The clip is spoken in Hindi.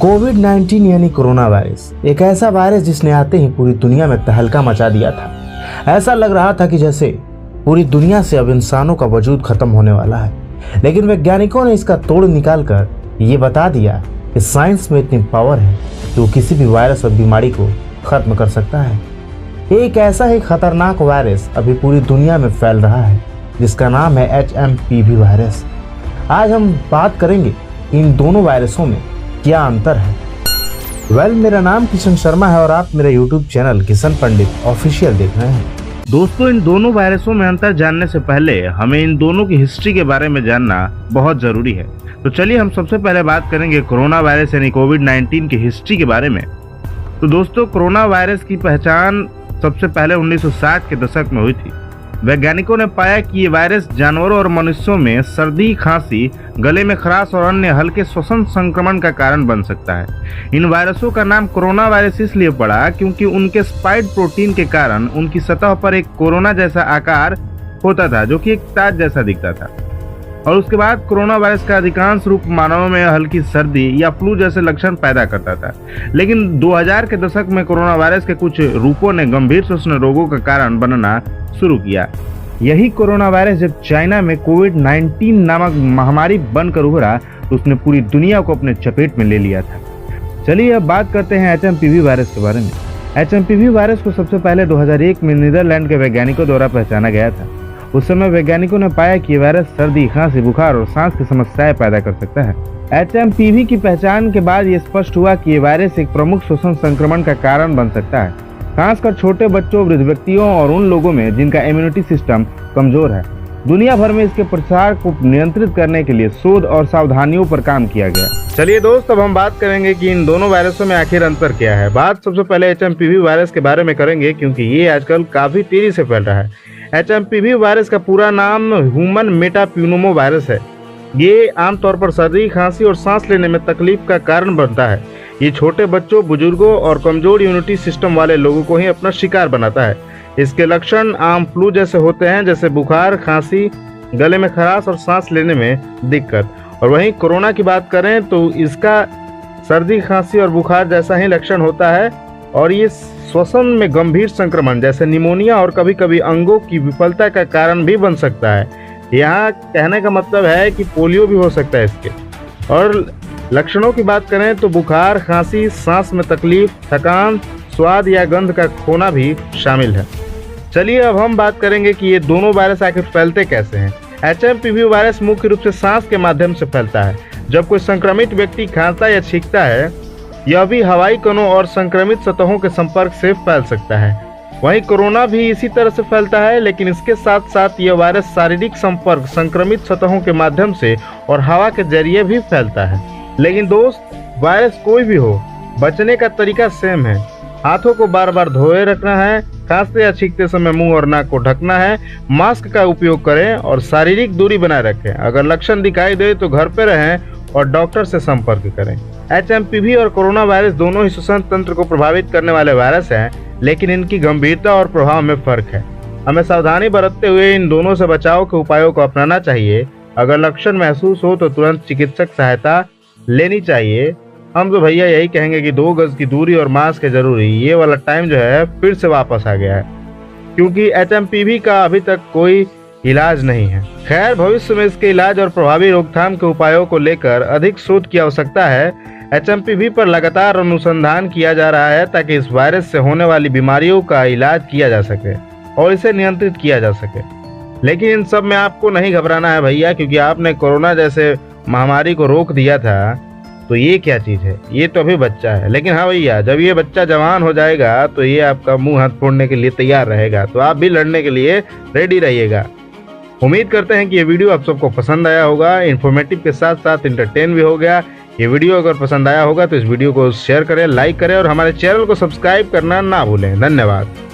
कोविड-19 यानी कोरोना वायरस एक ऐसा वायरस जिसने आते ही पूरी दुनिया में तहलका मचा दिया था। ऐसा लग रहा था कि जैसे पूरी दुनिया से अब इंसानों का वजूद खत्म होने वाला है, लेकिन वैज्ञानिकों ने इसका तोड़ निकाल कर ये बता दिया कि साइंस में इतनी पावर है कि वो किसी भी वायरस और बीमारी को खत्म कर सकता है। एक ऐसा ही खतरनाक वायरस अभी पूरी दुनिया में फैल रहा है जिसका नाम है HMPV वायरस। आज हम बात करेंगे इन दोनों वायरसों में क्या अंतर है। मेरा नाम किशन शर्मा है और आप मेरे YouTube चैनल किशन पंडित ऑफिशियल देख रहे हैं। दोस्तों, इन दोनों वायरसों में अंतर जानने से पहले हमें इन दोनों की हिस्ट्री के बारे में जानना बहुत जरूरी है। तो चलिए हम सबसे पहले बात करेंगे कोरोना वायरस यानी कोविड-19 की हिस्ट्री के बारे में। तो दोस्तों, कोरोना वायरस की पहचान सबसे पहले 1960 के दशक में हुई थी। वैज्ञानिकों ने पाया कि ये वायरस जानवरों और मनुष्यों में सर्दी, खांसी, गले में खराश और अन्य हल्के श्वसन संक्रमण का कारण बन सकता है। इन वायरसों का नाम कोरोना वायरस इसलिए पड़ा क्योंकि उनके स्पाइक प्रोटीन के कारण उनकी सतह पर एक कोरोना जैसा आकार होता था, जो कि एक ताज जैसा दिखता था। और उसके बाद कोरोना वायरस का अधिकांश रूप मानवों में हल्की सर्दी या फ्लू जैसे लक्षण पैदा करता था। लेकिन 2000 के दशक में कोरोना वायरस के कुछ रूपों ने गंभीर श्वसन रोगों का कारण बनना शुरू किया। यही कोरोना वायरस जब चाइना में कोविड-19 नामक महामारी बनकर उभरा तो उसने पूरी दुनिया को अपने चपेट में ले लिया था। चलिए अब बात करते हैं HMPV वायरस के बारे में। HMPV वायरस को सबसे पहले 2001 में नीदरलैंड के वैज्ञानिकों द्वारा पहचाना गया था। उस समय वैज्ञानिकों ने पाया कि वायरस सर्दी, खांसी, बुखार और सांस की समस्याएं पैदा कर सकता है। HMPV की पहचान के बाद ये स्पष्ट हुआ कि ये वायरस एक प्रमुख श्वसन संक्रमण का कारण बन सकता है, खासकर छोटे बच्चों, वृद्ध व्यक्तियों और उन लोगों में जिनका इम्यूनिटी सिस्टम कमजोर है। दुनिया भर में इसके प्रसार को नियंत्रित करने के लिए शोध और सावधानियों पर काम किया गया। चलिए दोस्त, अब हम बात करेंगे कि इन दोनों वायरसों में आखिर अंतर क्या है। बात सबसे पहले HMPV वायरस के बारे में करेंगे क्योंकि ये आजकल काफी तेजी से फैल रहा है। HMPV वायरस का पूरा नाम ह्यूमन मेटाप्यूनोमो वायरस है। ये आमतौर पर सर्दी, खांसी और सांस लेने में तकलीफ का कारण बनता है। ये छोटे बच्चों, बुजुर्गों और कमजोर इम्यूनिटी सिस्टम वाले लोगों को ही अपना शिकार बनाता है। इसके लक्षण आम फ्लू जैसे होते हैं, जैसे बुखार, खांसी, गले में खराश और सांस लेने में दिक्कत। और वहीं कोरोना की बात करें तो इसका सर्दी, खांसी और बुखार जैसा ही लक्षण होता है और ये श्वसन में गंभीर संक्रमण जैसे निमोनिया और कभी कभी अंगों की विफलता का कारण भी बन सकता है। यहाँ कहने का मतलब है कि पोलियो भी हो सकता है इसके। और लक्षणों की बात करें तो बुखार, खांसी, सांस में तकलीफ, थकान, स्वाद या गंध का खोना भी शामिल है। चलिए अब हम बात करेंगे कि ये दोनों वायरस आखिर फैलते कैसे हैं। HMPV वायरस मुख्य रूप से सांस के माध्यम से फैलता है। जब कोई संक्रमित व्यक्ति खांसता या छींकता है, यह भी हवाई कणों और संक्रमित सतहों के संपर्क से फैल सकता है। वहीं कोरोना भी इसी तरह से फैलता है, लेकिन इसके साथ साथ यह वायरस शारीरिक संपर्क, संक्रमित सतहों के माध्यम से और हवा के जरिए भी फैलता है। लेकिन दोस्त, वायरस कोई भी हो, बचने का तरीका सेम है। हाथों को बार बार धोए रखना है, खांसते या छींकते समय मुंह और नाक को ढकना है, मास्क का उपयोग करें और शारीरिक दूरी बनाए रखें। अगर लक्षण दिखाई दे तो घर पे रहें और डॉक्टर से संपर्क करें। HMPV और कोरोना वायरस दोनों ही श्वसन तंत्र को प्रभावित करने वाले वायरस हैं, लेकिन इनकी गंभीरता और प्रभाव में फर्क है। हमें सावधानी बरतते हुए इन दोनों से बचाव के उपायों को अपनाना चाहिए। अगर लक्षण महसूस हो तो तुरंत चिकित्सक सहायता लेनी चाहिए। हम तो भैया यही कहेंगे कि 2 गज की दूरी और मास्क है जरूरी। ये वाला टाइम जो है फिर से वापस आ गया है, क्योंकि HMPV का अभी तक कोई इलाज नहीं है। खैर, भविष्य में इसके इलाज और प्रभावी रोकथाम के उपायों को लेकर अधिक शोध की आवश्यकता है। HMPV पर लगातार अनुसंधान किया जा रहा है ताकि इस वायरस से होने वाली बीमारियों का इलाज किया जा सके और इसे नियंत्रित किया जा सके। लेकिन इन सब में आपको नहीं घबराना है भैया, क्योंकि आपने कोरोना जैसे महामारी को रोक दिया था। तो ये क्या चीज़ है? ये तो अभी बच्चा है। लेकिन हाँ भैया, जब ये बच्चा जवान हो जाएगा तो ये आपका मुंह हाथ फोड़ने के लिए तैयार रहेगा। तो आप भी लड़ने के लिए रेडी रहिएगा। उम्मीद करते हैं कि ये वीडियो आप सबको पसंद आया होगा। इन्फॉर्मेटिव के साथ साथ इंटरटेन भी हो गया। ये वीडियो अगर पसंद आया होगा तो इस वीडियो को शेयर करें, लाइक करें और हमारे चैनल को सब्सक्राइब करना ना भूलें। धन्यवाद।